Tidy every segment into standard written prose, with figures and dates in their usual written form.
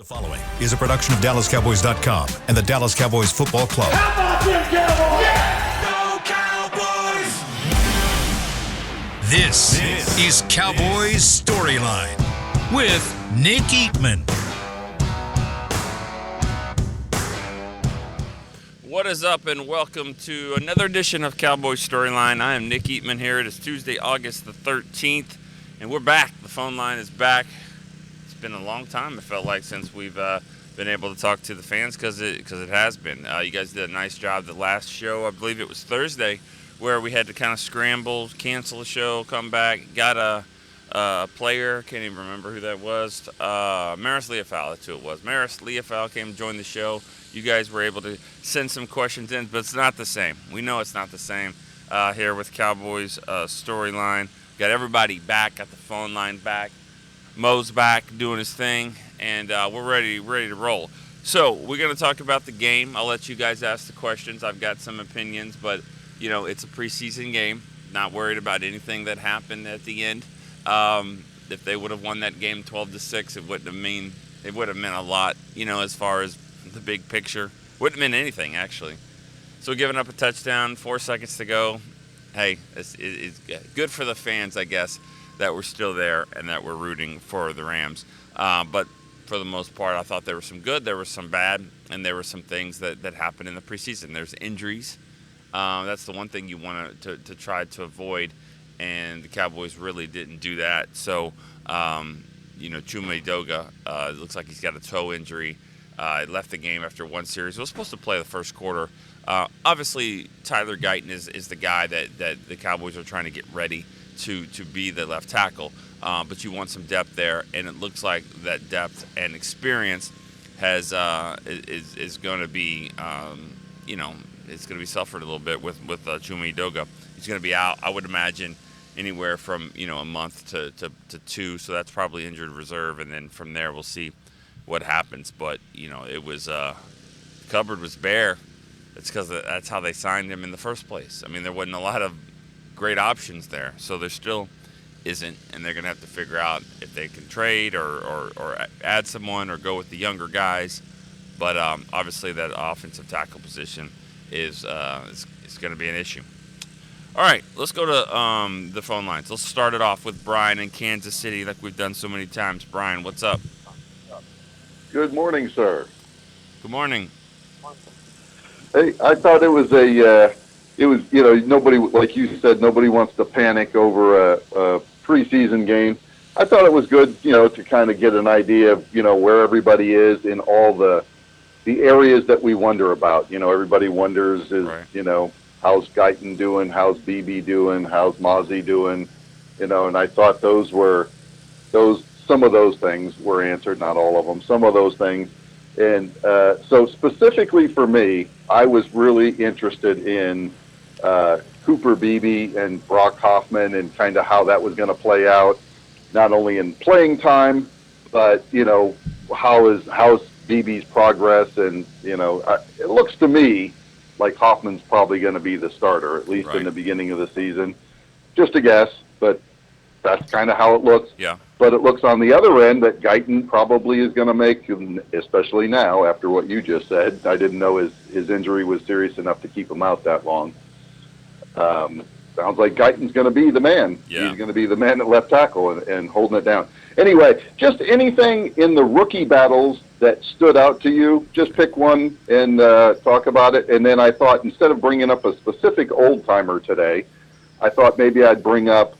The following is a production of DallasCowboys.com and the Dallas Cowboys Football Club. How about them Cowboys? Go Cowboys! This is Cowboys StoryLine with Nick Eatman. What is up, and welcome to another edition of Cowboys StoryLine. I am Nick Eatman here. It is Tuesday, August the 13th, and we're back. The phone line is back. It's been a long time, it felt like, since we've been able to talk to the fans, because it has been. You guys did a nice job. The last show, I believe it was Thursday, where we had to kind of scramble, cancel a show, come back, got a player, can't even remember who that was, Maris Leofau, that's who it was. Maris Leofau came to join the show. You guys were able to send some questions in, but it's not the same. We know it's not the same here with Cowboys StoryLine. Got everybody back, got the phone line back. Mo's back doing his thing, and we're ready to roll. So we're going to talk about the game. I'll let you guys ask the questions. I've got some opinions, but, you know, it's a preseason game. Not worried about anything that happened at the end. If they would have won that game 12-6, it would have meant a lot, you know, as far as the big picture. Wouldn't have meant anything, actually. So giving up a touchdown, 4 seconds to go. Hey, it's good for the fans, I guess, that we're still there and that we're rooting for the Rams. But for the most part, I thought there was some good, there was some bad, and there were some things that happened in the preseason. There's injuries. That's the one thing you want to try to avoid, and the Cowboys really didn't do that. So, Chuma Edoga, it looks like he's got a toe injury. He left the game after one series. He was supposed to play the first quarter. Obviously, Tyler Guyton is the guy that the Cowboys are trying to get ready to be the left tackle. But you want some depth there, and it looks like that depth and experience is going to be, it's going to be suffered a little bit with Chuma Edoga. He's going to be out, I would imagine, anywhere from a month to 2. So that's probably injured reserve, and then from there we'll see what happens. But it was the cupboard was bare. It's because that's how they signed him in the first place. I mean, there wasn't a lot of great options there, so there still isn't, and they're going to have to figure out if they can trade or add someone or go with the younger guys. But obviously that offensive tackle position is going to be an issue. All right, let's go to the phone lines. Let's start it off with Brian in Kansas City, like we've done so many times. Brian, what's up? Good morning, sir. Good morning. Hey, I thought it was nobody, like you said, nobody wants to panic over a preseason game. I thought it was good, to kind of get an idea of, where everybody is in all the areas that we wonder about. Everybody wonders Right. How's Guyton doing? How's BB doing? How's Mazi doing? And I thought some of those things were answered, not all of them, some of those things. And so specifically for me, I was really interested in Cooper Beebe and Brock Hoffman and kind of how that was going to play out, not only in playing time, but, how's Beebe's progress. And, it looks to me like Hoffman's probably going to be the starter, at least Right. in the beginning of the season. Just a guess, but that's kind of how it looks. Yeah. But it looks on the other end that Guyton probably is going to make, especially now after what you just said. I didn't know his injury was serious enough to keep him out that long. Sounds like Guyton's going to be the man. Yeah. He's going to be the man at left tackle and holding it down. Anyway, just anything in the rookie battles that stood out to you, just pick one and talk about it. And then I thought, instead of bringing up a specific old-timer today, I thought maybe I'd bring up,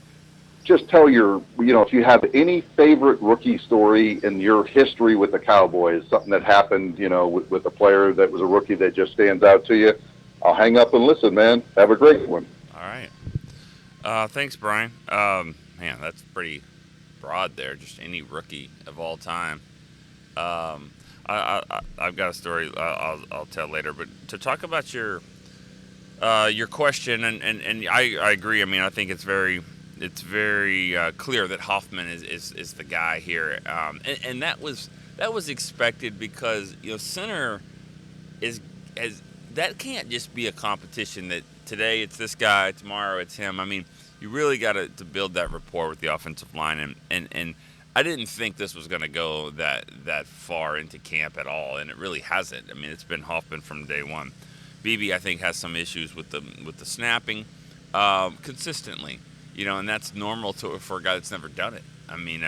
just tell if you have any favorite rookie story in your history with the Cowboys, something that happened, with a player that was a rookie that just stands out to you. I'll hang up and listen, man. Have a great one. All right. Thanks, Brian. Man, that's pretty broad there. Just any rookie of all time. I've got a story I'll tell later. But to talk about your question, and I agree. I mean, I think it's very clear that Hoffman is the guy here, and that was expected because center that can't just be a competition that today it's this guy, tomorrow it's him. I mean, you really got to build that rapport with the offensive line, and I didn't think this was going to go that far into camp at all, and it really hasn't. I mean, it's been Hoffman from day one. BB, I think, has some issues with the snapping consistently, and that's normal for a guy that's never done it. I mean,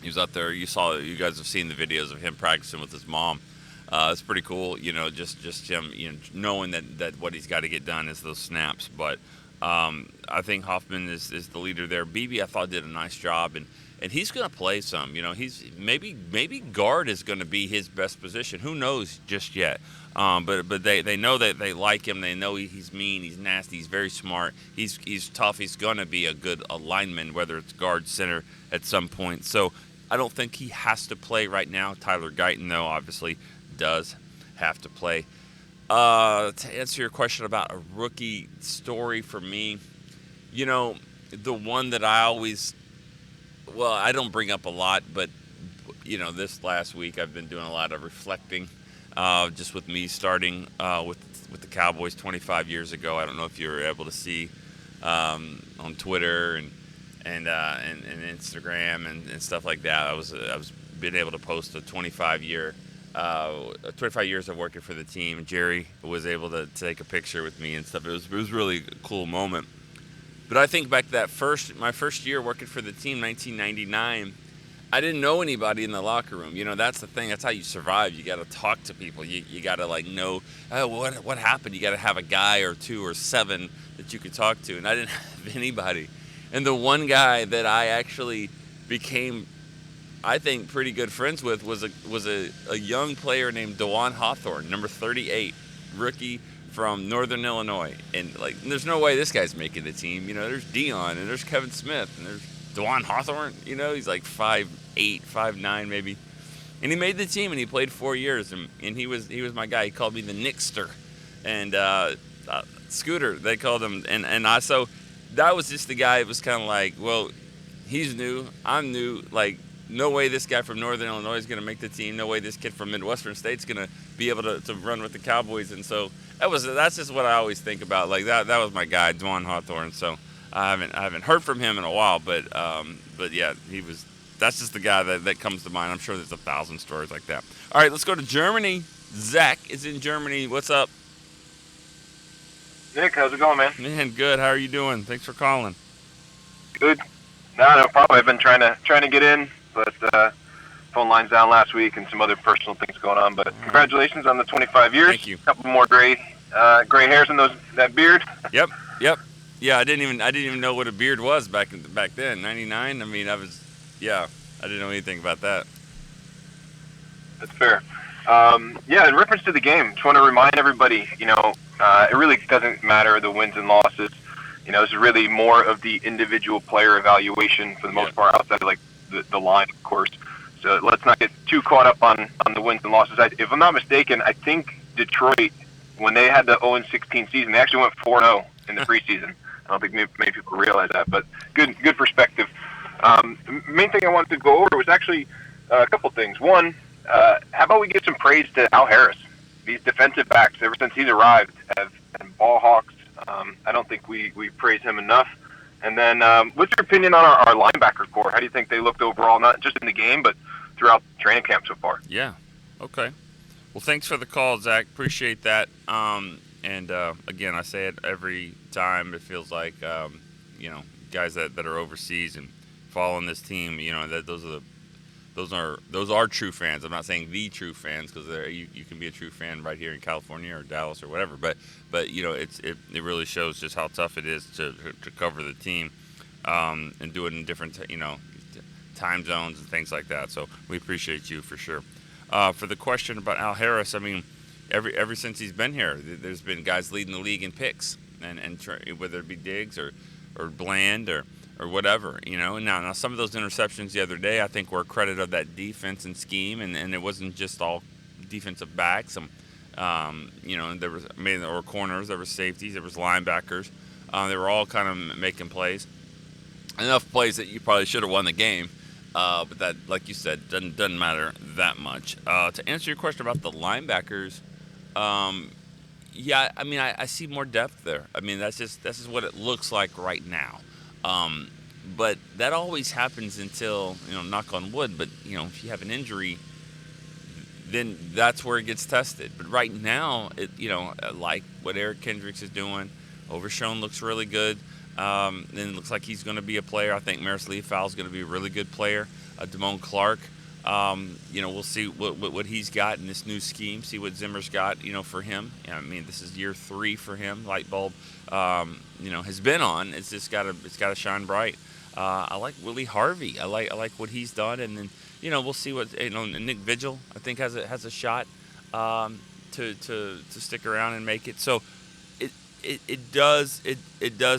he was out there. You guys have seen the videos of him practicing with his mom. It's pretty cool, just him, knowing that what he's got to get done is those snaps. But I think Hoffman is the leader there. BB, I thought, did a nice job, and he's going to play some. He's maybe guard is going to be his best position. Who knows just yet? But they know that they like him. They know he's mean. He's nasty. He's very smart. He's tough. He's going to be a good lineman, whether it's guard, center at some point. So I don't think he has to play right now. Tyler Guyton, though, obviously does have to play. To answer your question about a rookie story for me, the one that I don't bring up a lot, but this last week I've been doing a lot of reflecting, just with me starting with the Cowboys 25 years ago. I don't know if you were able to see on Twitter and Instagram and stuff like that. I was been able to post a 25 years of working for the team. Jerry was able to take a picture with me and stuff. It was really a cool moment. But I think back to my first year working for the team, 1999. I didn't know anybody in the locker room. That's the thing. That's how you survive. You got to talk to people. You got to know what happened. You got to have a guy or two or seven that you could talk to. And I didn't have anybody. And the one guy that I actually became, I think, pretty good friends with was a young player named DeJuan Hawthorne, number 38, rookie from Northern Illinois. And there's no way this guy's making the team. There's Dion and there's Kevin Smith and there's DeJuan Hawthorne. He's like 5'8", 5'9" maybe. And he made the team and he played 4 years and he was my guy. He called me the Nickster and Scooter, they called him. And so that was just the guy. It was kind of like, well, he's new, I'm new, no way this guy from Northern Illinois is going to make the team. No way this kid from Midwestern State's going to be able to run with the Cowboys. And so that's just what I always think about. That was my guy, DeJuan Hawthorne. So I haven't heard from him in a while, but yeah, that's just the guy that comes to mind. I'm sure there's 1,000 stories like that. All right, let's go to Germany. Zach is in Germany. What's up? Nick, how's it going, man? Man, good. How are you doing? Thanks for calling. Good. No problem. I've been trying to get in, but phone line's down last week and some other personal things going on. But congratulations on the 25 years. Thank you. A couple more gray hairs in that beard. Yep. Yeah, I didn't even know what a beard was back then. 99. I mean, I didn't know anything about that. That's fair. Yeah, in reference to the game, just want to remind everybody, it really doesn't matter the wins and losses. This is really more of the individual player evaluation for the most part, outside of the line, of course. So let's not get too caught up on the wins and losses. If I'm not mistaken, I think Detroit, when they had the 0-16 season, they actually went 4-0 in the preseason. I don't think many people realize that, but good perspective. The main thing I wanted to go over was actually a couple things. One, how about we give some praise to Al Harris? These defensive backs, ever since he's arrived, have been ball hawks. I don't think we praise him enough. And then what's your opinion on our linebacker core? How do you think they looked overall, not just in the game, but throughout training camp so far? Yeah. Okay. Well, thanks for the call, Zach. Appreciate that. And again, I say it every time. It feels like, guys that are overseas and following this team, that those are true fans. I'm not saying the true fans, because you can be a true fan right here in California or Dallas or whatever. But it really shows just how tough it is to cover the team and do it in different time zones and things like that. So we appreciate you for sure. For the question about Al Harris, I mean, ever since he's been here, there's been guys leading the league in picks, and whether it be Diggs or Bland or whatever, Now some of those interceptions the other day, I think, were a credit of that defense and scheme, and it wasn't just all defensive backs. There were corners, there were safeties, there was linebackers. They were all kind of making plays, enough plays that you probably should have won the game. But that, like you said, doesn't matter that much. To answer your question about the linebackers, yeah, I mean, I see more depth there. I mean, that's just what it looks like right now. But that always happens until, knock on wood, but, if you have an injury, then that's where it gets tested. But right now, like what Eric Kendricks is doing, Overshown looks really good. Then it looks like he's going to be a player. I think Maris Leafau is going to be a really good player. Damone Clark, we'll see what he's got in this new scheme. See what Zimmer's got, for him. I mean, this is year 3 for him. Light bulb, has been on. It's just got to shine bright. I like Willie Harvey. I like what he's done, and then we'll see what Nick Vigil I think has a shot to stick around and make it. So it does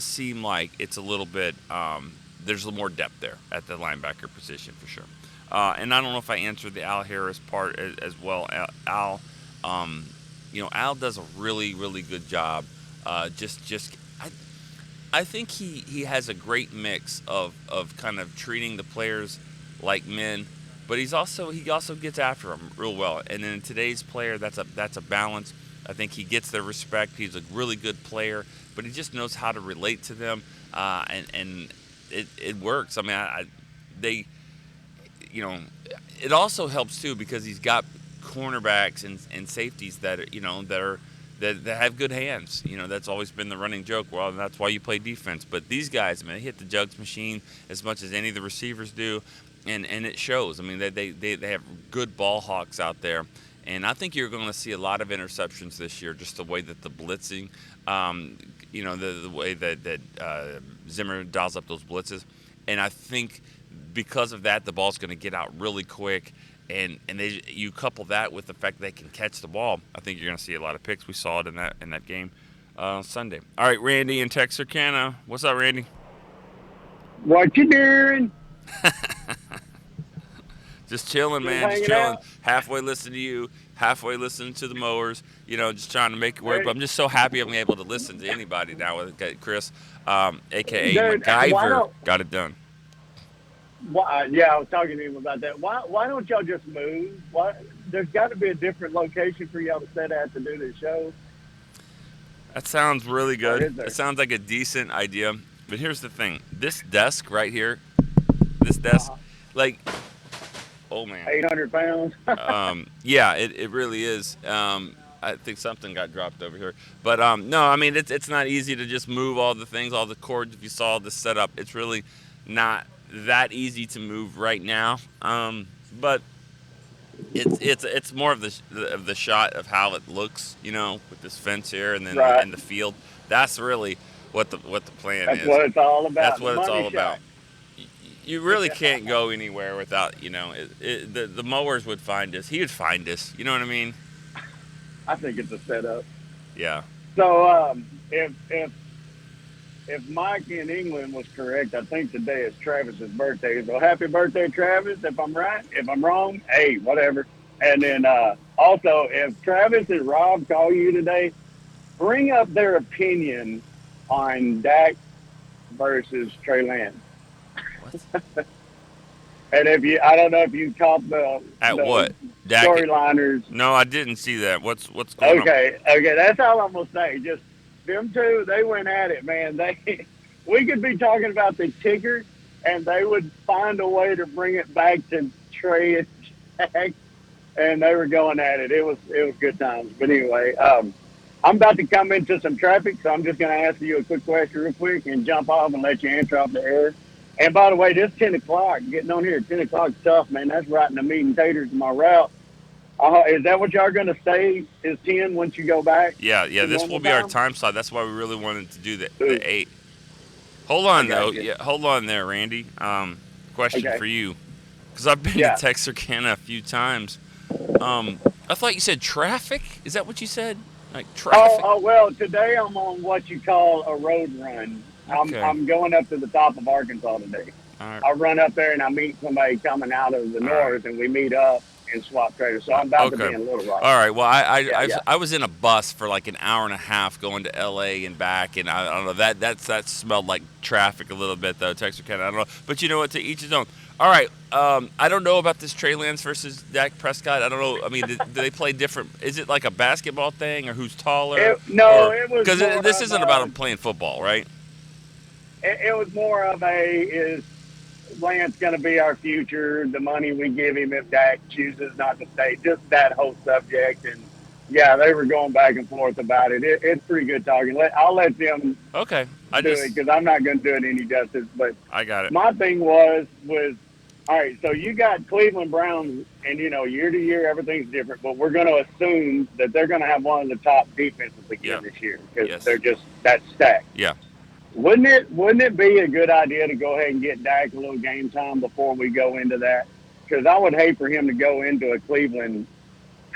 seem like it's a little bit there's a little more depth there at the linebacker position for sure. And I don't know if I answered the Al Harris part as well. Al, Al does a really really good job. I think he has a great mix of kind of treating the players like men, but he also gets after them real well. And in today's player, that's a balance. I think he gets their respect. He's a really good player, but he just knows how to relate to them, and it works. I mean, it also helps too because he's got cornerbacks and safeties that have good hands. That's always been the running joke. Well, that's why you play defense. But these guys, man, they hit the jugs machine as much as any of the receivers do, and it shows. I mean, they have good ball hawks out there, and I think you're going to see a lot of interceptions this year, just the way that the blitzing, the way that Zimmer dials up those blitzes, and I think because of that, the ball's going to get out really quick. And you couple that with the fact that they can catch the ball, I think you're going to see a lot of picks. We saw it in that game Sunday. All right, Randy in Texarkana. What's up, Randy? What you doing? Just chilling, man. Just chilling. Halfway listening to you, halfway listening to the mowers. Just trying to make it work. But I'm just so happy I'm able to listen to anybody now with Chris, a.k.a. Dude, MacGyver, got it done. Yeah, I was talking to him about that. Why don't y'all just move? There's got to be a different location for y'all to set at to do this show. That sounds really good. It sounds like a decent idea. But here's the thing. This desk right here, oh, man. 800 pounds? Yeah, it really is. I think something got dropped over here. But, no, I mean, it's not easy to just move all the things, all the cords. If you saw the setup, it's really not that easy to move right now, but it's more of the shot of how it looks, with this fence here and then in the field. That's really what the plan is. That's what it's all about. That's what it's all about. You really can't go anywhere without, the mowers would find us. He would find us. You know what I mean? I think it's a setup. Yeah. So if Mike in England was correct, I think today is Travis's birthday. So happy birthday, Travis, if I'm right. If I'm wrong, hey, whatever. And then also, if Travis and Rob call you today, bring up their opinion on Dak versus Trey Lance. What? And I don't know if you caught the what? StoryLiners. No, I didn't see that. What's going on? Okay, that's all I'm gonna say. Just them two, they went at it, man. We could be talking about the kicker, and they would find a way to bring it back to Trey and Jack, and they were going at it. It was good times. But anyway, I'm about to come into some traffic, so I'm just going to ask you a quick question real quick and jump off and let you answer off the air. And by the way, this 10 o'clock, getting on here at 10 o'clock is tough, man. That's right in the meat and taters of my route. Is that what y'all are going to say is 10 once you go back? Yeah. This will be our time slot. That's why we really wanted to do the 8. Hold on, though. Yeah, hold on there, Randy. Question for you. Because I've been to Texarkana a few times. I thought you said traffic. Is that what you said? Like traffic? Oh, well, today I'm on what you call a road run. Okay. I'm going up to the top of Arkansas today. All right. I run up there and I meet somebody coming out of the north, and we meet up and swap traders. So I'm about to be in Little Rock. All right. Well, I was in a bus for like an hour and a half going to L.A. and back, and I don't know, that smelled like traffic a little bit though, Texarkana. I don't know, but you know what? To each his own. All right. I don't know about this Trey Lance versus Dak Prescott. I don't know. I mean, do they play different? Is it like a basketball thing, or who's taller? It was because this isn't about playing football, right? it was more of is Lance going to be our future? The money we give him if Dak chooses not to stay, just that whole subject. And yeah, they were going back and forth about it. It's pretty good talking. I'll let them Okay. do it because I'm not going to do it any justice. But I got it. my thing was all right. So you got Cleveland Browns, and year to year everything's different. But we're going to assume that they're going to have one of the top defenses again this year because they're just that stacked. Yeah. Wouldn't it be a good idea to go ahead and get Dak a little game time before we go into that? Because I would hate for him to go into a Cleveland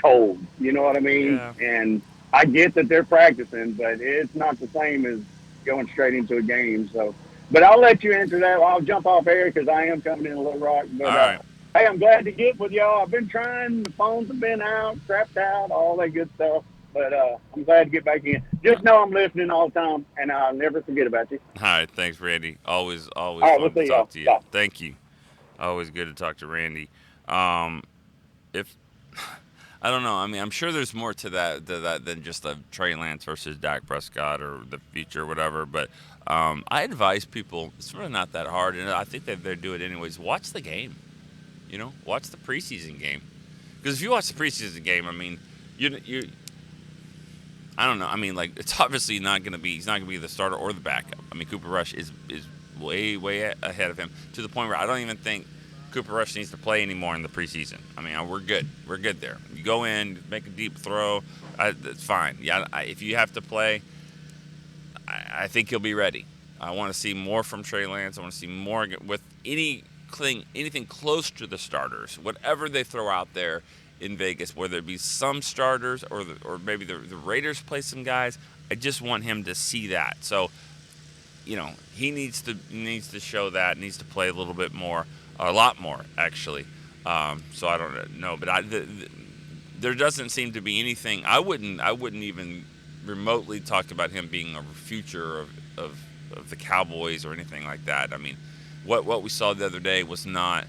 cold. You know what I mean? Yeah. And I get that they're practicing, but it's not the same as going straight into a game. So, but I'll let you answer that. I'll jump off air because I am coming in a Little Rock. But All right. hey, I'm glad to get with y'all. I've been trying. The phones have been out, crapped out, all that good stuff. But I'm glad to get back in. Just know I'm listening all the time, and I'll never forget about you. All right. Thanks, Randy. Always All right, fun we'll to see talk to y'all. you. Bye. Thank you. Always good to talk to Randy. If I don't know. I mean, I'm sure there's more to that than just a Trey Lance versus Dak Prescott or the future or whatever. But I advise people. It's really not that hard, and I think that they do it anyways. Watch the game. Watch the preseason game. Because if you watch the preseason game, I mean, you I don't know. I mean, like, it's obviously not going to be. He's not going to be the starter or the backup. I mean, Cooper Rush is way ahead of him to the point where I don't even think Cooper Rush needs to play anymore in the preseason. I mean, we're good. We're good there. You go in, make a deep throw. That's fine. Yeah, if you have to play, I think he'll be ready. I want to see more from Trey Lance. I want to see more with anything close to the starters, whatever they throw out there in Vegas, whether it be some starters or maybe the Raiders play some guys. I just want him to see that. So, he needs to show that, needs to play a little bit more, a lot more actually. So I don't know, but there doesn't seem to be anything. I wouldn't even remotely talk about him being a future of the Cowboys or anything like that. I mean, what we saw the other day was not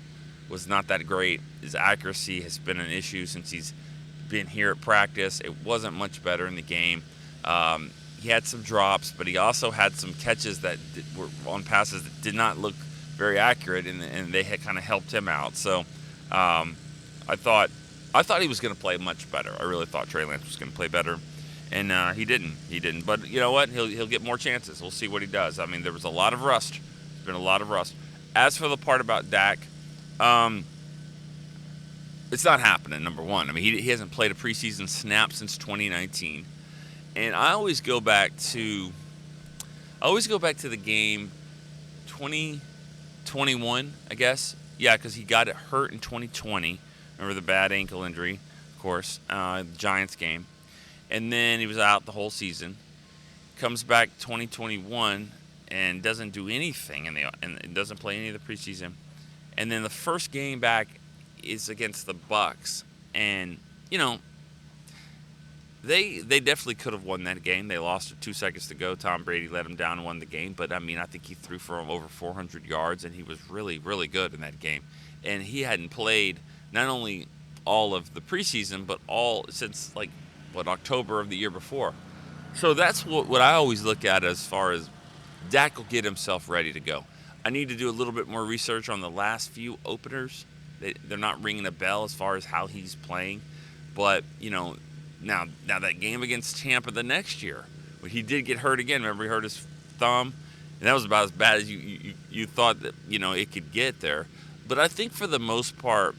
that great. His accuracy has been an issue since he's been here at practice. It wasn't much better in the game. He had some drops, but he also had some catches that were on passes that did not look very accurate, and they had kind of helped him out. So I thought he was going to play much better. I really thought Trey Lance was going to play better, and he didn't. But you know what? He'll get more chances. We'll see what he does. I mean, there was a lot of rust. There's been a lot of rust. As for the part about Dak, it's not happening, number one. I mean, he hasn't played a preseason snap since 2019. And I always go back to the game 2021, I guess. Yeah, because he got it hurt in 2020. Remember the bad ankle injury, of course, the Giants game. And then he was out the whole season. Comes back 2021 and doesn't do anything and doesn't play any of the preseason. And then the first game back is against the Bucs, and they definitely could have won that game. They lost with 2 seconds to go. Tom Brady let them down and won the game. But I mean, I think he threw for over 400 yards, and he was really, really good in that game. And he hadn't played not only all of the preseason, but all since October of the year before. So that's what I always look at as far as Dak will get himself ready to go. I need to do a little bit more research on the last few openers. They're not ringing a bell as far as how he's playing. But, now that game against Tampa the next year, when he did get hurt again. Remember, he hurt his thumb? And that was about as bad as you thought that, it could get there. But I think for the most part,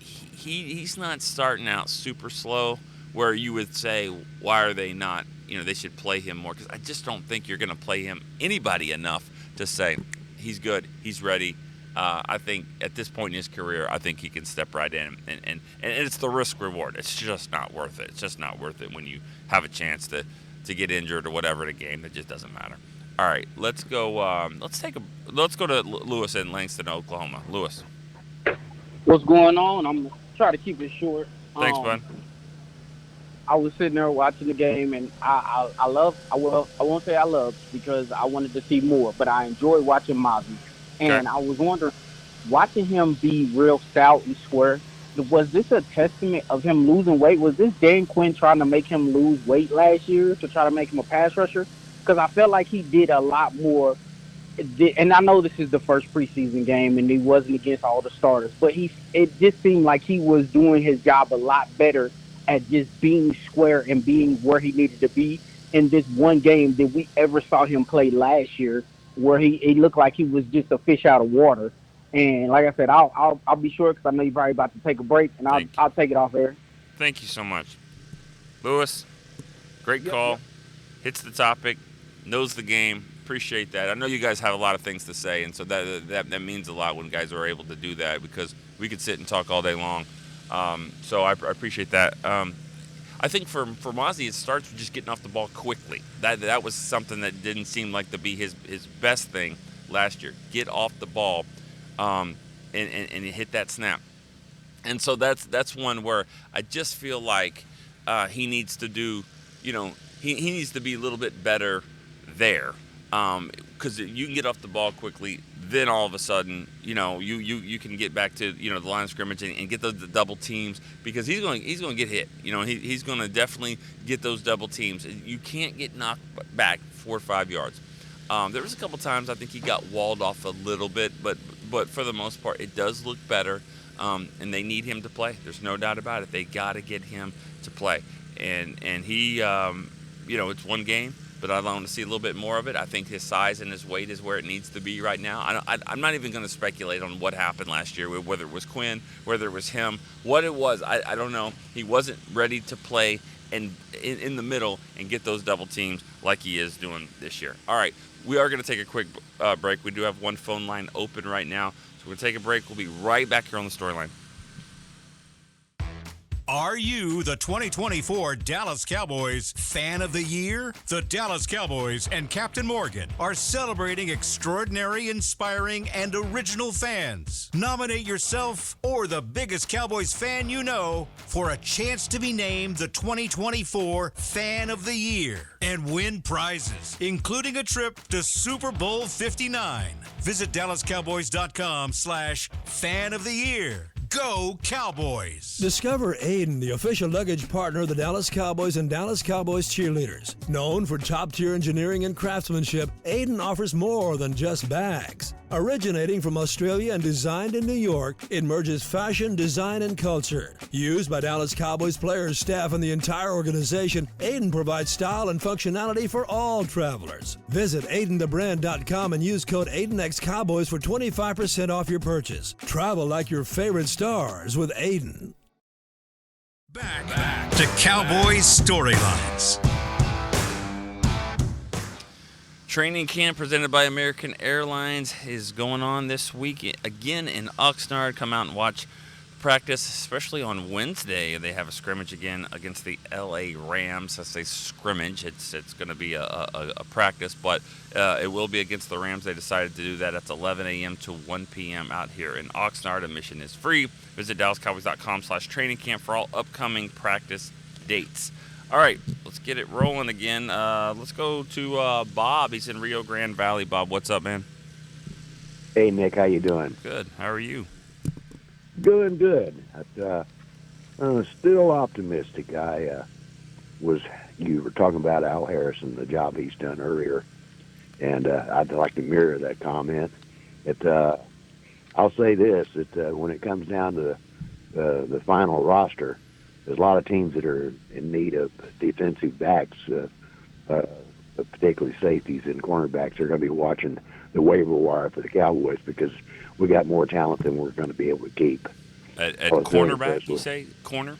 he's not starting out super slow where you would say, why are they not, they should play him more. Because I just don't think you're going to play anybody enough to say, he's good, he's ready. I think at this point in his career, I think he can step right in, and it's the risk reward. It's just not worth it. It's just not worth it when you have a chance to get injured or whatever in a game. It just doesn't matter. All right, let's go. Let's go to Lewis in Langston, Oklahoma. Lewis, what's going on? I'm gonna try to keep it short. Thanks, bud. I was sitting there watching the game, and I won't say I loved because I wanted to see more, but I enjoyed watching Mazi. And I was wondering, watching him be real stout and square, was this a testament of him losing weight? Was this Dan Quinn trying to make him lose weight last year to try to make him a pass rusher? Because I felt like he did a lot more and I know this is the first preseason game, and he wasn't against all the starters, but it just seemed like he was doing his job a lot better at just being square and being where he needed to be in this one game that we ever saw him play last year, where he looked like he was just a fish out of water. And like I said, I'll be sure because I know you're probably about to take a break, and I'll take it off air. Thank you so much, Lewis. Great call. Yep. Hits the topic. Knows the game. Appreciate that. I know you guys have a lot of things to say, and so that means a lot when guys are able to do that, because we could sit and talk all day long. So I appreciate that. I think for Mazi, it starts with just getting off the ball quickly. That was something that didn't seem like to be his best thing last year. Get off the ball, and hit that snap. And so that's one where I just feel like he needs to do, he needs to be a little bit better there. Because you can get off the ball quickly, then all of a sudden, you can get back to the line of scrimmage and get the double teams, because he's going to get hit. He's going to definitely get those double teams. You can't get knocked back 4 or 5 yards. There was a couple times I think he got walled off a little bit, but for the most part, it does look better. And they need him to play. There's no doubt about it. They got to get him to play. And he, it's one game, but I want to see a little bit more of it. I think his size and his weight is where it needs to be right now. I'm not even going to speculate on what happened last year, whether it was Quinn, whether it was him, what it was. I don't know. He wasn't ready to play and in the middle and get those double teams like he is doing this year. All right, we are going to take a quick break. We do have one phone line open right now. So we're going to take a break. We'll be right back here on the Storyline. Are you the 2024 Dallas Cowboys Fan of the Year? The Dallas Cowboys and Captain Morgan are celebrating extraordinary, inspiring, and original fans. Nominate yourself or the biggest Cowboys fan you know for a chance to be named the 2024 Fan of the Year and win prizes, including a trip to Super Bowl 59. Visit DallasCowboys.com/Fan of the Year. Go Cowboys! Discover Aiden, the official luggage partner of the Dallas Cowboys and Dallas Cowboys cheerleaders. Known for top-tier engineering and craftsmanship, Aiden offers more than just bags. Originating from Australia and designed in New York, it merges fashion, design, and culture. Used by Dallas Cowboys players, staff, and the entire organization, Aiden provides style and functionality for all travelers. Visit AidenTheBrand.com and use code AidenXCowboys for 25% off your purchase. Travel like your favorite stars with Aiden. Back to Cowboys Storylines. Training camp presented by American Airlines is going on this week again in Oxnard. Come out and watch practice, especially on Wednesday. They have a scrimmage again against the LA Rams. I say scrimmage. It's going to be a practice, but it will be against the Rams. They decided to do that. That's 11 a.m. to 1 p.m. out here in Oxnard. Admission is free. Visit DallasCowboys.com/training camp for all upcoming practice dates. All right, let's get it rolling again. Let's go to Bob. He's in Rio Grande Valley. Bob, what's up, man? Hey, Nick, how you doing? Good. How are you? Doing good. I'm still optimistic. You were talking about Al Harrison, the job he's done earlier, and I'd like to mirror that comment. I'll say this, when it comes down to the final roster, there's a lot of teams that are in need of defensive backs, particularly safeties and cornerbacks. They're going to be watching the waiver wire for the Cowboys because we got more talent than we're going to be able to keep. At cornerback, you say? Corner?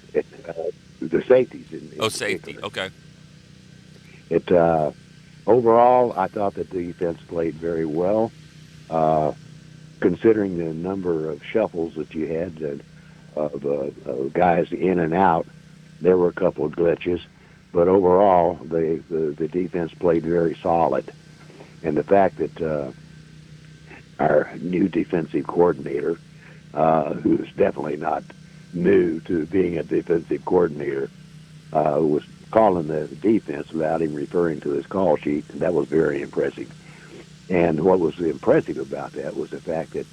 The safeties. Safety. Okay. Overall, I thought that the defense played very well. Considering the number of shuffles that you had of guys in and out, there were a couple of glitches. But overall, the defense played very solid. And the fact that our new defensive coordinator, who's definitely not new to being a defensive coordinator, was calling the defense without even referring to his call sheet, and that was very impressive. And what was impressive about that was the fact that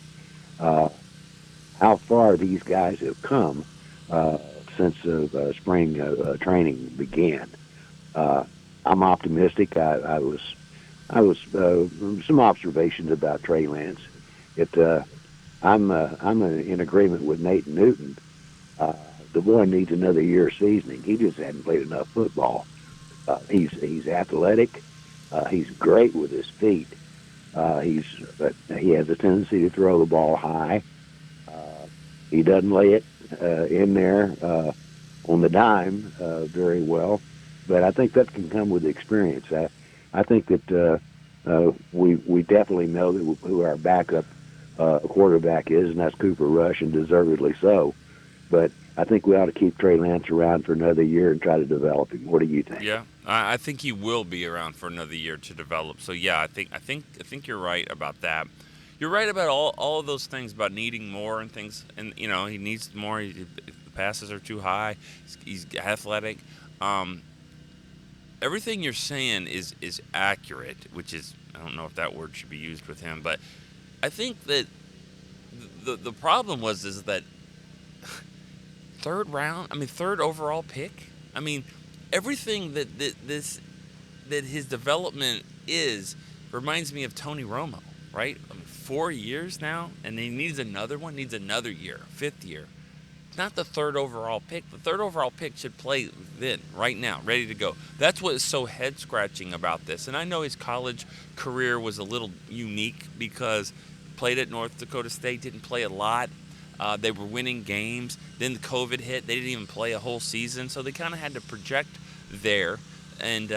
how far these guys have come since spring training began. I'm optimistic. I was I was some observations about Trey Lance. I'm in agreement with Nate Newton. The boy needs another year of seasoning. He just hadn't played enough football. He's athletic. He's great with his feet. But he has a tendency to throw the ball high. He doesn't lay it in there on the dime very well. But I think that can come with experience. I think that we definitely know who our backup quarterback is, and that's Cooper Rush, and deservedly so. But I think we ought to keep Trey Lance around for another year and try to develop him. What do you think? Yeah, I think he will be around for another year to develop. So yeah, I think you're right about that. You're right about all of those things about needing more and things, and he needs more. The passes are too high. He's athletic. Everything you're saying is accurate, which is, I don't know if that word should be used with him, but I think that the problem is that third overall pick. I mean, everything that his development reminds me of Tony Romo, right? 4 years now, and he needs another year, fifth year. Not the third overall pick. The third overall pick should play then, right now, ready to go. That's what is so head-scratching about this. And I know his college career was a little unique because played at North Dakota State, didn't play a lot. They were winning games. Then the COVID hit. They didn't even play a whole season, so they kind of had to project there. And,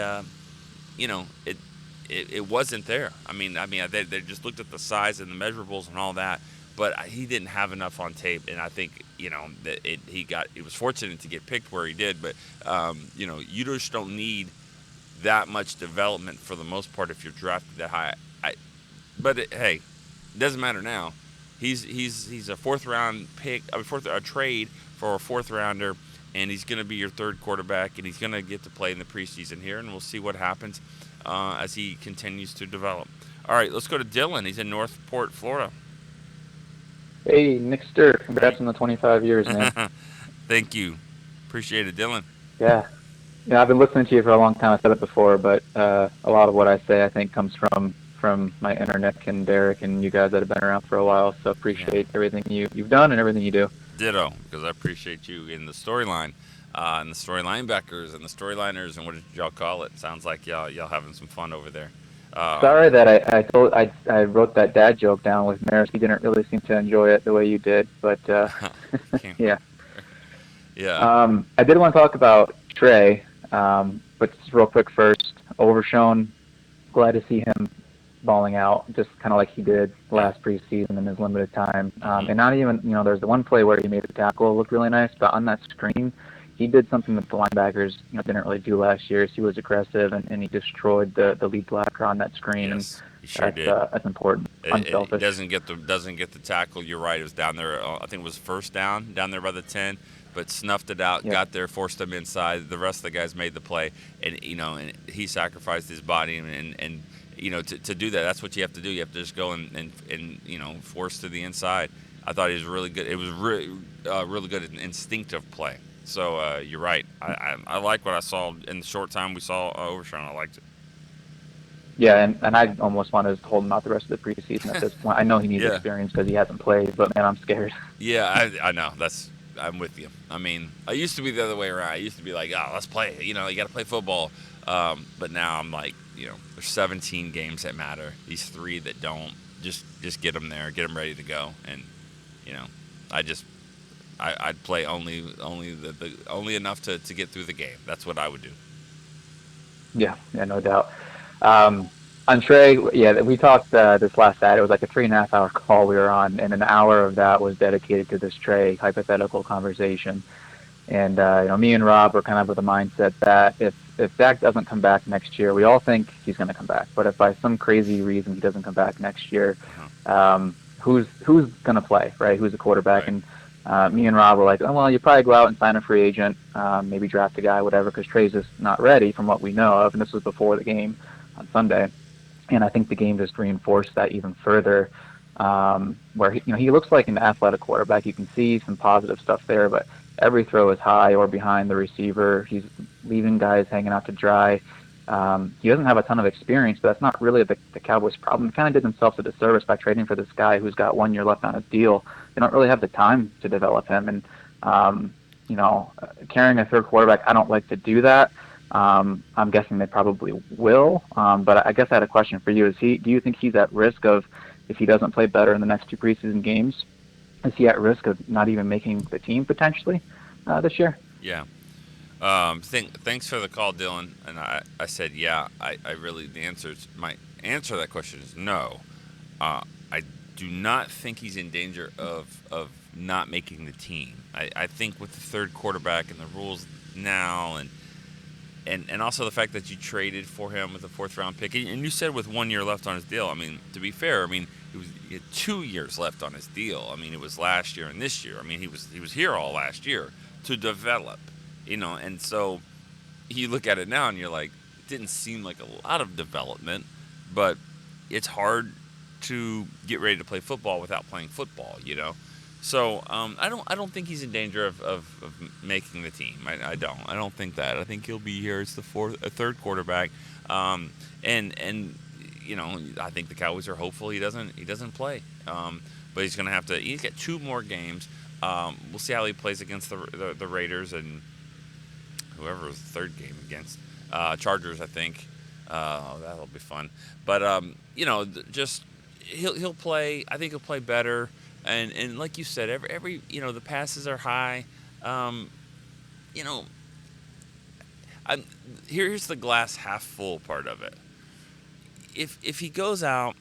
it wasn't there. I mean, they just looked at the size and the measurables and all that. But he didn't have enough on tape, and I think that he was fortunate to get picked where he did. But you just don't need that much development for the most part if you're drafted that high. Hey, it doesn't matter now. He's a fourth round pick, a trade for a fourth rounder, and he's going to be your third quarterback, and he's going to get to play in the preseason here, and we'll see what happens as he continues to develop. All right, let's go to Dylan. He's in Northport, Florida. Hey, Nick Stir. Congrats on the 25 years, man. Thank you. Appreciate it, Dylan. Yeah, I've been listening to you for a long time. I said it before, but a lot of what I say, I think, comes from my inner Nick and Derek and you guys that have been around for a while. So appreciate everything you've done and everything you do. Ditto, because I appreciate you in the storyline, and the story linebackers and the storyliners, and what did y'all call it? Sounds like y'all having some fun over there. Sorry that I wrote that dad joke down with Maris. He didn't really seem to enjoy it the way you did, but yeah. Yeah. I did want to talk about Trey, but just real quick first. Overshown, glad to see him balling out, just kind of like he did last preseason in his limited time. And not even, there's the one play where he made the tackle look really nice, but on that screen, he did something that the linebackers didn't really do last year. He was aggressive, and he destroyed the lead blocker on that screen. Yes, he sure did. That's important. Unselfish. It doesn't get the tackle. You're right. It was down there. I think it was first down there by the 10, but snuffed it out. Yep. Got there, forced them inside. The rest of the guys made the play, and and he sacrificed his body and to do that. That's what you have to do. You have to just go and force to the inside. I thought he was really good. It was really good instinctive play. So you're right. I like what I saw in the short time we saw Overshown. I liked it. Yeah, and I almost wanted to hold him out the rest of the preseason at this point. I know he needs experience because he hasn't played, but man, I'm scared. Yeah, I know. I'm with you. I mean, I used to be the other way around. I used to be like, let's play. You got to play football. But now I'm like, there's 17 games that matter. These 3 that don't. Just get them there, get them ready to go, and I'd play only enough to get through the game. That's what I would do. Yeah, no doubt. On Trey, we talked this last Saturday. It was like a 3.5 hour call we were on, and an hour of that was dedicated to this Trey hypothetical conversation. And me and Rob were kind of with the mindset that if Dak doesn't come back next year, we all think he's going to come back. But if by some crazy reason he doesn't come back next year, who's going to play, right? Who's the quarterback? Right. And me and Rob were like, you probably go out and sign a free agent, maybe draft a guy, whatever, because Trey's just not ready from what we know of. And this was before the game on Sunday. And I think the game just reinforced that even further, where he looks like an athletic quarterback. You can see some positive stuff there, but every throw is high or behind the receiver. He's leaving guys hanging out to dry. He doesn't have a ton of experience, but that's not really the Cowboys' problem. They kind of did themselves a disservice by trading for this guy who's got 1 year left on his deal. They don't really have the time to develop him. And, carrying a third quarterback, I don't like to do that. I'm guessing they probably will. But I guess I had a question for you. Do you think he's at risk of, if he doesn't play better in the next 2 preseason games, is he at risk of not even making the team potentially this year? Yeah. Thanks for the call, Dylan. And I said, yeah, I really, my answer to that question is no. I do not think he's in danger of not making the team. I think with the third quarterback and the rules now and also the fact that you traded for him with a 4th round pick, and you said with 1 year left on his deal. I mean, to be fair, he had 2 years left on his deal. I mean, it was last year and this year. I mean, he was here all last year to develop, and so you look at it now and you're like, it didn't seem like a lot of development, but it's hard to get ready to play football without playing football, So I don't think he's in danger of making the team. I don't think that. I think he'll be here as a third quarterback, and I think the Cowboys are hopeful he doesn't play, but he's gonna have to. He's got 2 more games. We'll see how he plays against the Raiders and whoever was the 3rd game against Chargers, I think. That'll be fun. But just he'll play. I think he'll play better. And like you said, every the passes are high. Here's the glass half full part of it. If he goes out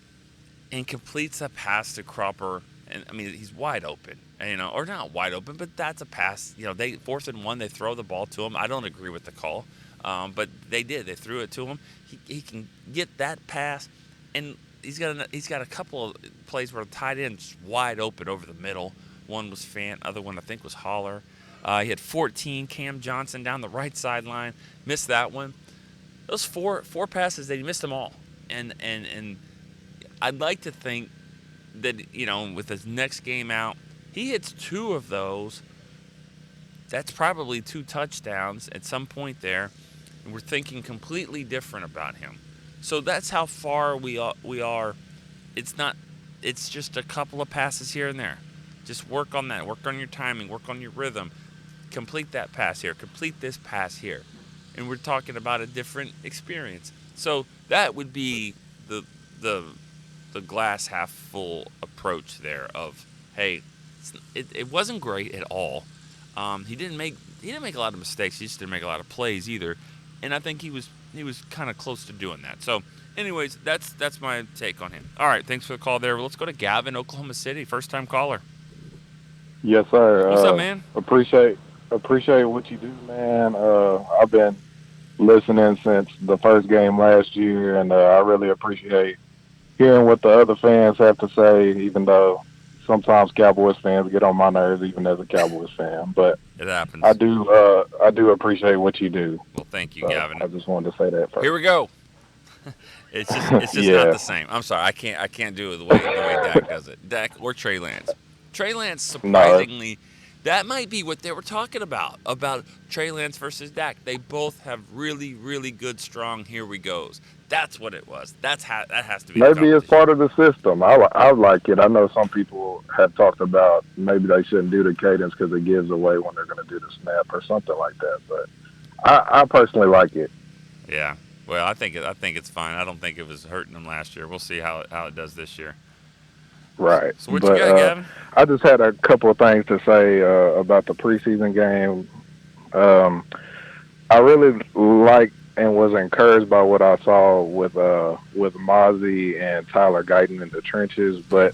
and completes a pass to Cropper, and he's wide open, or not wide open, but that's a pass. They 4th and 1, they throw the ball to him. I don't agree with the call, but they did. They threw it to him. He can get that pass, and he's got a couple of plays where the tight end's wide open over the middle. One was Fant, other one I think was Holler. He had 14. Cam Johnson down the right sideline, missed that one. Those four passes, they missed them all. And I'd like to think that with his next game out, he hits 2 of those. That's probably 2 touchdowns at some point there, and we're thinking completely different about him. So that's how far we are. It's just a couple of passes here and there. Just work on that. Work on your timing. Work on your rhythm. Complete that pass here. Complete this pass here. And we're talking about a different experience. So that would be the glass half full approach there of, hey, it wasn't great at all. He didn't make a lot of mistakes. He just didn't make a lot of plays either. And I think he was kind of close to doing that. So, anyways, that's my take on him. All right, thanks for the call there. Let's go to Gavin, Oklahoma City, first-time caller. Yes, sir. What's up, man? Appreciate what you do, man. I've been listening since the first game last year, and I really appreciate hearing what the other fans have to say, even though sometimes Cowboys fans get on my nerves, even as a Cowboys fan. But it happens. I do appreciate what you do. Well, thank you, Gavin. I just wanted to say that first. Here we go. It's just Yeah. not the same. I'm sorry, I can't do it the way Dak does it. Dak or Trey Lance. Trey Lance, surprisingly, that might be what they were talking about Trey Lance versus Dak. They both have really, really good, strong here we goes. That's what it was. That has to be. Maybe it's part of the system. I like it. I know some people have talked about maybe they shouldn't do the cadence because it gives away when they're going to do the snap or something like that. But I personally like it. Yeah. Well, I think it's fine. I don't think it was hurting them last year. We'll see how it does this year. Right. So what you got, Gavin? I just had a couple of things to say about the preseason game. I really like and was encouraged by what I saw with Mazi and Tyler Guyton in the trenches, but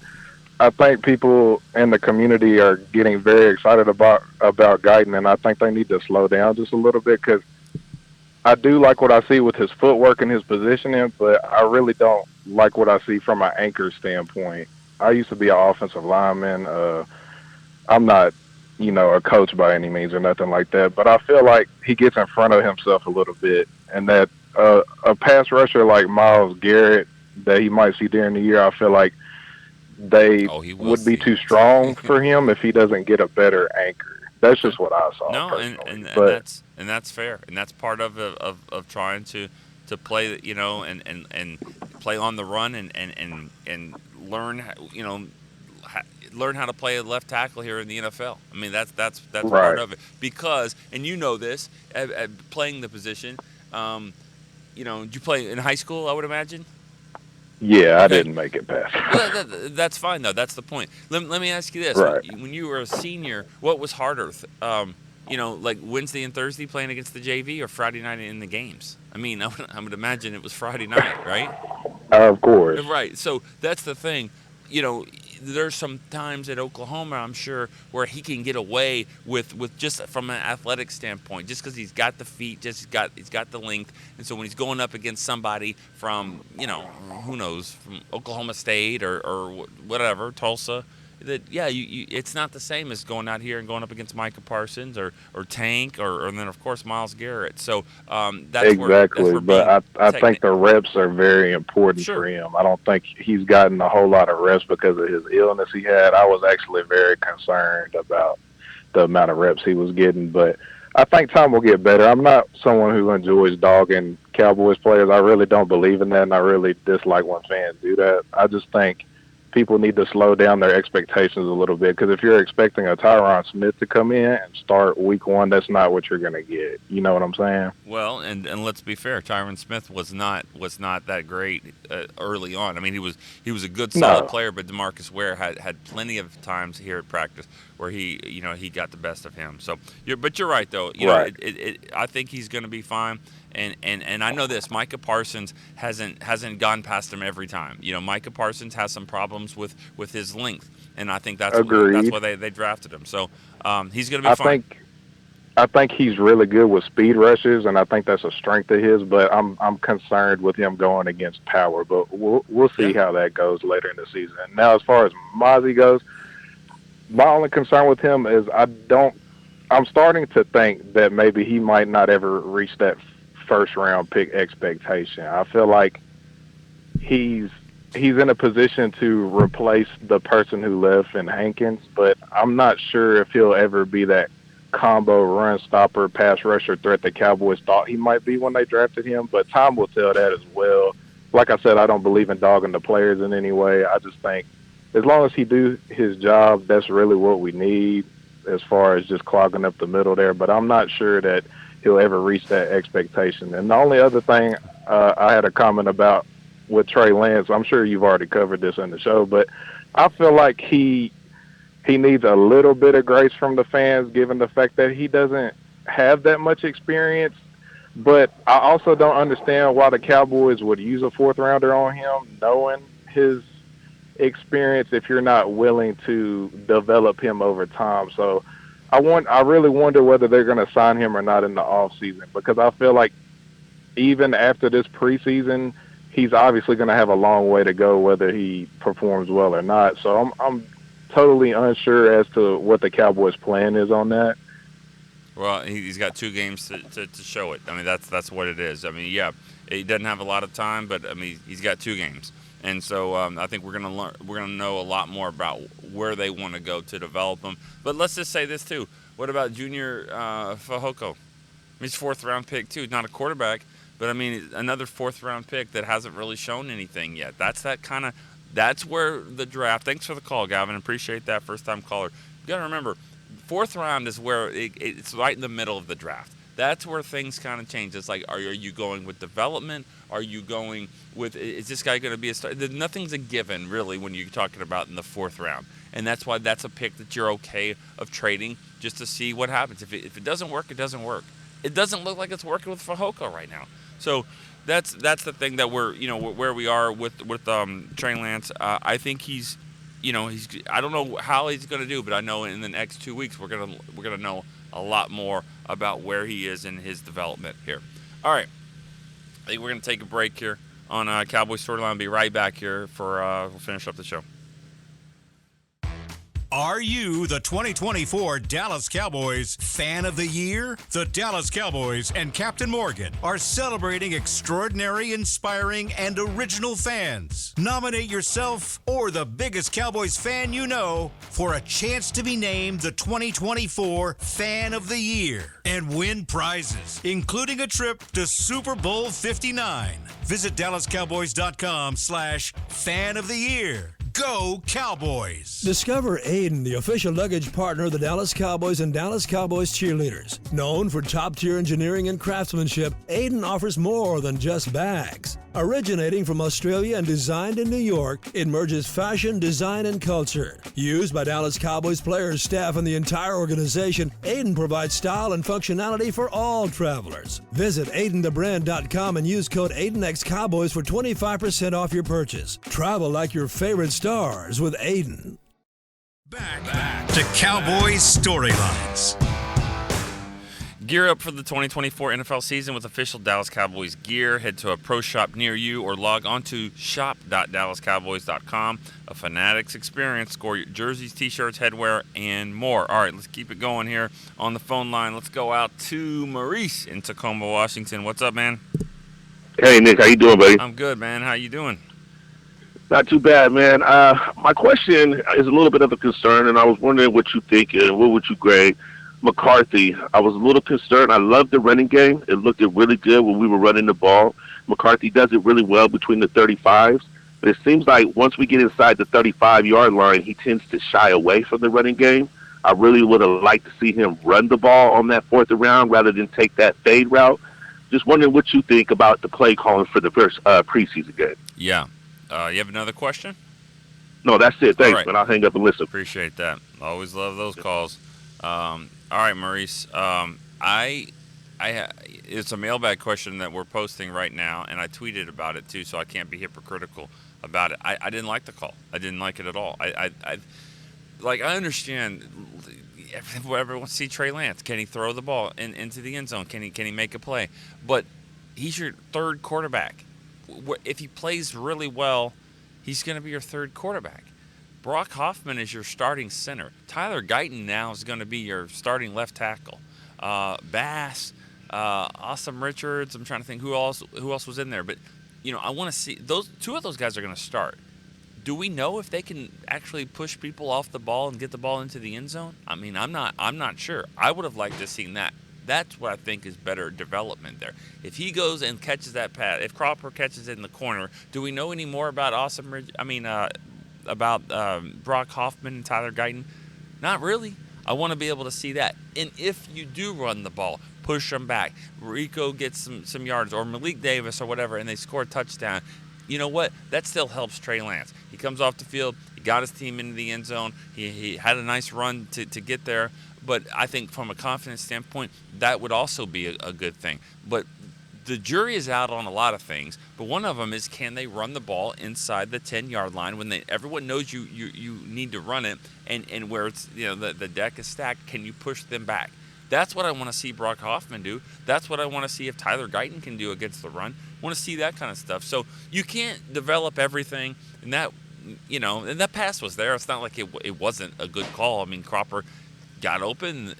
I think people in the community are getting very excited about Guyton, and I think they need to slow down just a little bit because I do like what I see with his footwork and his positioning, but I really don't like what I see from an anchor standpoint. I used to be an offensive lineman. I'm not, a coach by any means or nothing like that, but I feel like he gets in front of himself a little bit, and that a pass rusher like Myles Garrett that he might see during the year, I feel like they would be too strong for him if he doesn't get a better anchor. That's just what I saw. No, and that's fair, and that's part of trying to to play, and play on the run and learn, learn how to play a left tackle here in the NFL. I mean, that's part Right. of it. Because, and you know this, at playing the position, did you play in high school, I would imagine? Yeah, I Okay. didn't make it past. Well, that's fine, though. That's the point. Let me ask you this. Right. When you were a senior, what was harder? Like Wednesday and Thursday playing against the JV, or Friday night in the games? I mean, I would imagine it was Friday night, right? Of course. Right. So that's the thing. There's some times at Oklahoma, I'm sure, where he can get away with just from an athletic standpoint, just because he's got the feet, he's got the length, and so when he's going up against somebody from, who knows, from Oklahoma State or whatever, Tulsa, that it's not the same as going out here and going up against Micah Parsons or Tank or and then of course Myles Garrett. So that's exactly. where but I think the reps are very important Sure. for him. I don't think he's gotten a whole lot of reps because of his illness he had. I was actually very concerned about the amount of reps he was getting, but I think time will get better. I'm not someone who enjoys dogging Cowboys players. I really don't believe in that, and I really dislike when fans do that. I just think people need to slow down their expectations a little bit, because if you're expecting a Tyron Smith to come in and start week one, that's not what you're going to get. You know what I'm saying? Well, and let's be fair, Tyron Smith was not that great early on. I mean, he was a good solid player, but DeMarcus Ware had plenty of times here at practice where he got the best of him. So but you're right though. I think he's going to be fine. And I know this, Micah Parsons hasn't gone past him every time. Micah Parsons has some problems with his length, and I think that's why they drafted him. So he's going to be fine. I think he's really good with speed rushes, and I think that's a strength of his. But I'm concerned with him going against power. But we'll see how that goes later in the season. Now, as far as Mazi goes, my only concern with him is I'm starting to think that maybe he might not ever reach that first round pick expectation. I feel like he's in a position to replace the person who left in Hankins, but I'm not sure if he'll ever be that combo run stopper, pass rusher threat the Cowboys thought he might be when they drafted him, but time will tell that as well. Like I said, I don't believe in dogging the players in any way. I just think as long as he do his job, that's really what we need as far as just clogging up the middle there, but I'm not sure that he'll ever reach that expectation. And the only other thing I had a comment about with Trey Lance, I'm sure you've already covered this in the show, but I feel like he needs a little bit of grace from the fans, given the fact that he doesn't have that much experience. But I also don't understand why the Cowboys would use a fourth rounder on him, knowing his experience, if you're not willing to develop him over time. So I really wonder whether they're going to sign him or not in the offseason, because I feel like even after this preseason, he's obviously going to have a long way to go whether he performs well or not. So I'm totally unsure as to what the Cowboys' plan is on that. Well, he's got 2 games to show it. I mean, that's what it is. I mean, yeah, he doesn't have a lot of time, but I mean, he's got 2 games. And so I think we're gonna know a lot more about where they want to go to develop them. But let's just say this too: what about Junior Fehoko? I mean, he's 4th-round pick too. Not a quarterback, but I mean another 4th-round pick that hasn't really shown anything yet. That's where the draft. Thanks for the call, Gavin. Appreciate that, first-time caller. You got to remember, 4th round is where it's right in the middle of the draft. That's where things kind of change. It's like, are you going with development? Are you going with, is this guy going to be a star? Nothing's a given, really, when you're talking about in the 4th round. And that's why that's a pick that you're okay of trading just to see what happens. If it doesn't work, it doesn't work. It doesn't look like it's working with Fehoko right now. So that's the thing that we're, where we are with Trey Lance. I think he's I don't know how he's going to do, but I know in the next 2 weeks we're gonna know a lot more about where he is in his development here. All right, I think we're gonna take a break here on Cowboys StoryLine. Be right back here for we'll finish up the show. Are you the 2024 Dallas Cowboys Fan of the Year? The Dallas Cowboys and Captain Morgan are celebrating extraordinary, inspiring, and original fans. Nominate yourself or the biggest Cowboys fan you know for a chance to be named the 2024 Fan of the Year and win prizes, including a trip to Super Bowl 59. Visit DallasCowboys.com/Fan of the Year. Go Cowboys! Discover Aiden, the official luggage partner of the Dallas Cowboys and Dallas Cowboys cheerleaders. Known for top-tier engineering and craftsmanship, Aiden offers more than just bags. Originating from Australia and designed in New York, it merges fashion, design, and culture. Used by Dallas Cowboys players, staff, and the entire organization, Aiden provides style and functionality for all travelers. Visit AidenTheBrand.com and use code AidenXCowboys for 25% off your purchase. Travel like your favorite stars with Aiden. Back to Cowboys storylines. Gear up for the 2024 NFL season with official Dallas Cowboys gear. Head to a pro shop near you or log on to shop.dallascowboys.com. A Fanatics experience. Score your jerseys, t-shirts, headwear, and more. All right, let's keep it going here on the phone line. Let's go out to Maurice in Tacoma, Washington. What's up, man? Hey, Nick. How you doing, buddy? I'm good, man. How you doing? Not too bad, man. My question is a little bit of a concern, and I was wondering what you think and what would you grade McCarthy. I was a little concerned. I loved the running game. It looked really good when we were running the ball. McCarthy does it really well between the 35s, but it seems like once we get inside the 35-yard line, he tends to shy away from the running game. I really would have liked to see him run the ball on that fourth round rather than take that fade route. Just wondering what you think about the play calling for the first preseason game. Yeah. You have another question? No, that's it. Thanks, right, man. I'll hang up and listen. Appreciate that. Always love those calls. All right, Maurice. It's a mailbag question that we're posting right now, and I tweeted about it too, so I can't be hypocritical about it. I didn't like the call. I didn't like it at all. I understand. Everyone wants to see Trey Lance. Can he throw the ball into the end zone? Can he make a play? But he's your third quarterback. If he plays really well, he's going to be your third quarterback. Brock Hoffman is your starting center. Tyler Guyton now is going to be your starting left tackle. Bass, Awesome Richards. I'm trying to think who else was in there. But I want to see those two of those guys are going to start. Do we know if they can actually push people off the ball and get the ball into the end zone? I mean, I'm not sure. I would have liked to have seen that. That's what I think is better development there. If he goes and catches that pass, if Cropper catches it in the corner, do we know any more about Brock Hoffman and Tyler Guyton? Not really. I want to be able to see that. And if you do run the ball, push them back, Rico gets some yards, or Malik Davis or whatever, and they score a touchdown, you know what? That still helps Trey Lance. He comes off the field. He got his team into the end zone. He had a nice run to get there. But I think from a confidence standpoint, that would also be a good thing. But the jury is out on a lot of things. But one of them is, can they run the ball inside the 10-yard line when everyone knows you need to run it, and where it's the deck is stacked, can you push them back? That's what I want to see Brock Hoffman do. That's what I want to see if Tyler Guyton can do against the run. I want to see that kind of stuff. So you can't develop everything, and that and that pass was there. It's not like it wasn't a good call. I mean, Cropper got open,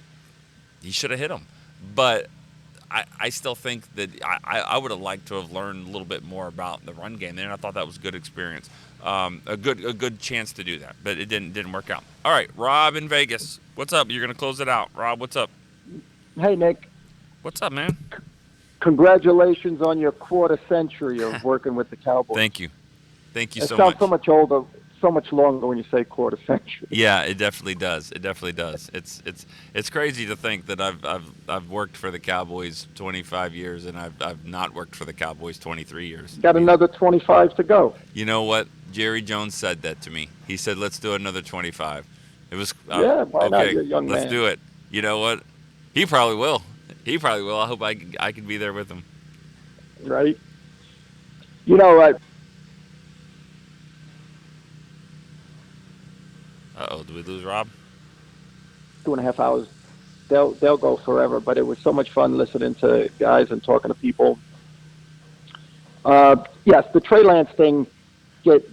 he should have hit him. But I still think that I would have liked to have learned a little bit more about the run game there, and I thought that was a good experience, a good chance to do that. But it didn't work out. All right, Rob in Vegas, what's up? You're gonna close it out, Rob. What's up? Hey, Nick. What's up, man? Congratulations on your quarter century of working with the Cowboys. Thank you so much. It sounds so much older, so much longer when you say quarter century. Yeah, it definitely does. It's crazy to think that I've worked for the Cowboys 25 years and I've not worked for the Cowboys 23 years. Got another 25 to go. You know what? Jerry Jones said that to me. He said, "Let's do another 25." It was why not? You're a young let's man. do it. You know what? He probably will. I hope I can be there with him. Right. Uh-oh, did we lose Rob? 2.5 hours. They'll go forever, but it was so much fun listening to guys and talking to people. Yes, the Trey Lance thing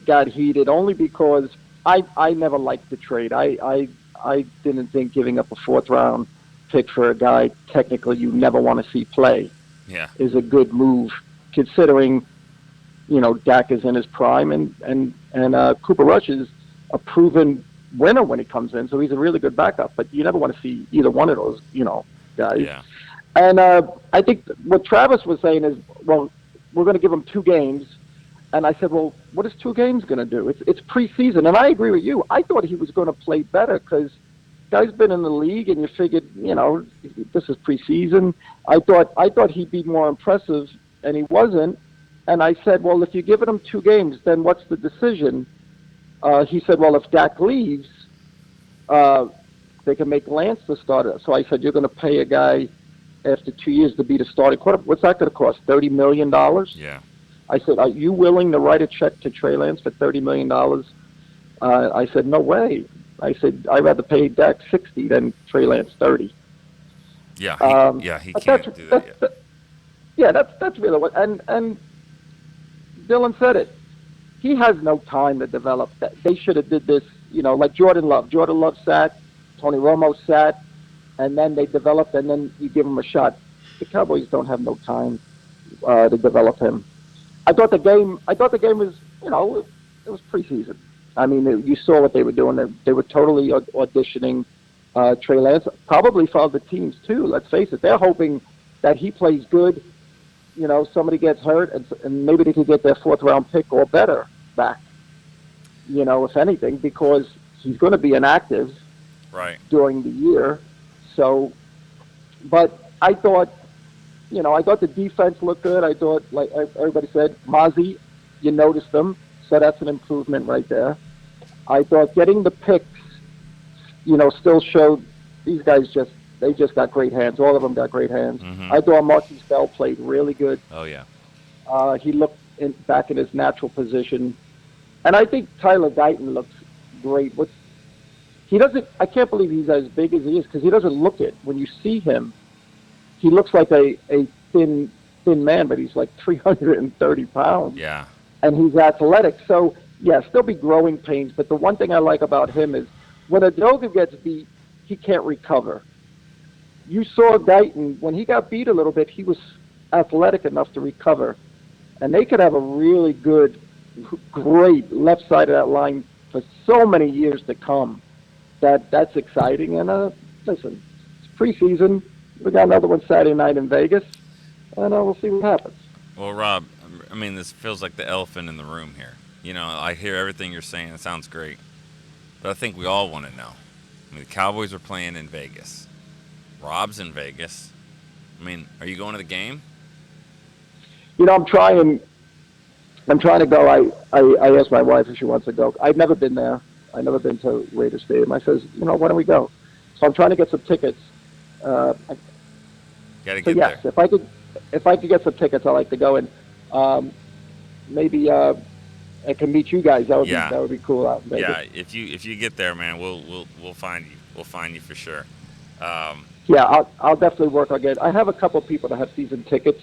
got heated only because I never liked the trade. I didn't think giving up a 4th-round pick for a guy technically you never want to see play is a good move, considering Dak is in his prime and Cooper Rush is a proven winner when he comes in, so he's a really good backup. But you never want to see either one of those guys. Yeah. And I think what Travis was saying is, well, we're going to give him 2 games. And I said, well, what is 2 games going to do? It's preseason. And I agree with you. I thought he was going to play better because guy's been in the league, and you figured, this is preseason. I thought he'd be more impressive, and he wasn't. And I said, well, if you're giving him 2 games, then what's the decision? He said, well, if Dak leaves, they can make Lance the starter. So I said, you're going to pay a guy after 2 years to be the starting quarterback. What's that going to cost? $30 million? Yeah. I said, are you willing to write a check to Trey Lance for $30 million? I said, no way. I said, I'd rather pay Dak 60 than Trey Lance 30. Yeah, he can't do that yet. That's really what. And Dylan said it. He has no time to develop. They should have did this, like Jordan Love. Jordan Love sat, Tony Romo sat, and then they developed, and then you give him a shot. The Cowboys don't have no time to develop him. I thought the game was, it was preseason. I mean, you saw what they were doing. They were totally auditioning Trey Lance, probably for other teams too. Let's face it, they're hoping that he plays good. Somebody gets hurt, and maybe they could get their 4th-round pick or better back. If anything, because he's going to be inactive during the year. So, but I thought the defense looked good. I thought, like everybody said, Mazi, you noticed them, so that's an improvement right there. I thought getting the picks, still showed these guys just got great hands. All of them got great hands. Mm-hmm. I thought Marquise Bell played really good. Oh, yeah. He looked back in his natural position. And I think Tyler Guyton looks great. I can't believe he's as big as he is because he doesn't look it. When you see him, he looks like a thin man, but he's like 330 pounds. Yeah. And he's athletic. So, yeah, still be growing pains. But the one thing I like about him is when Adoga gets beat, he can't recover. You saw Guyton, when he got beat a little bit, he was athletic enough to recover. And they could have a really good, great left side of that line for so many years to come. That's exciting. And, listen, it's preseason. We got another one Saturday night in Vegas, and we'll see what happens. Well, Rob, I mean, this feels like the elephant in the room here. I hear everything you're saying. It sounds great. But I think we all want to know. I mean, the Cowboys are playing in Vegas. Rob's in Vegas. I mean, are you going to the game? I'm trying to go. I asked my wife if she wants to go. I've never been there. I've never been to Raider Stadium. I says, why don't we go? So I'm trying to get some tickets. Gotta get yes, there. if I could get some tickets, I'd like to go, and maybe I can meet you guys. That would be cool out in Vegas. Yeah, if you get there, man, we'll find you. We'll find you for sure. Yeah, I'll definitely work on it. I have a couple of people that have season tickets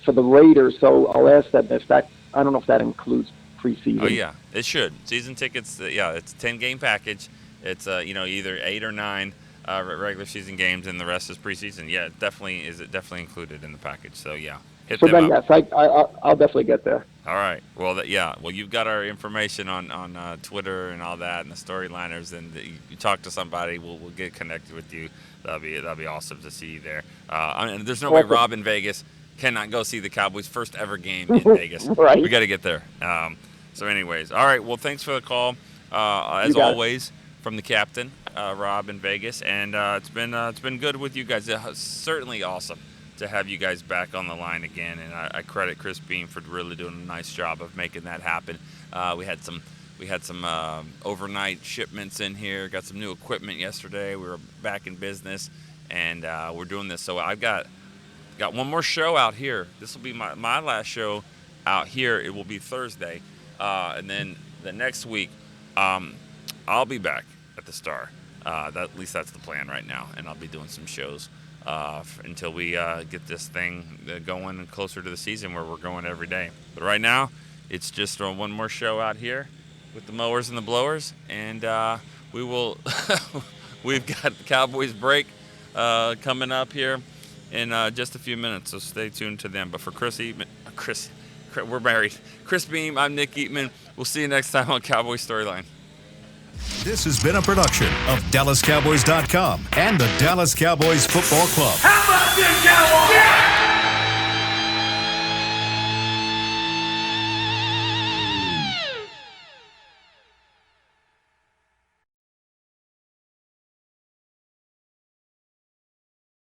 for the Raiders, so I'll ask them if that. I don't know if that includes preseason. Oh yeah, it should. Season tickets. It's a 10-game package. It's either 8 or 9 regular season games, and the rest is preseason. Yeah, it definitely included in the package. So yeah, hit them up. Yes, I'll definitely get there. All right. Well, well, you've got our information on Twitter and all that, and the StoryLiners, and you talk to somebody, we'll get connected with you. That'll be awesome to see you there. There's no way Rob in Vegas cannot go see the Cowboys' first ever game in Vegas. Right. We got to get there. So, anyways, all right. Well, thanks for the call, as always, from the captain, Rob in Vegas, and it's been good with you guys. It's certainly awesome to have you guys back on the line again, and I credit Chris Beam for really doing a nice job of making that happen. We had some overnight shipments in here, got some new equipment yesterday. We were back in business, and we're doing this. So I've got one more show out here. This will be my last show out here. It will be Thursday, and then the next week I'll be back at the Star. At least that's the plan right now, and I'll be doing some shows until we get this thing going closer to the season where we're going every day. But right now, it's just one more show out here, with the mowers and the blowers, and we will. We've got the Cowboys break coming up here in just a few minutes, so stay tuned to them. But for we're married. Chris Beam, I'm Nick Eatman. We'll see you next time on Cowboys Storyline. This has been a production of DallasCowboys.com and the Dallas Cowboys Football Club. How about this, Cowboys?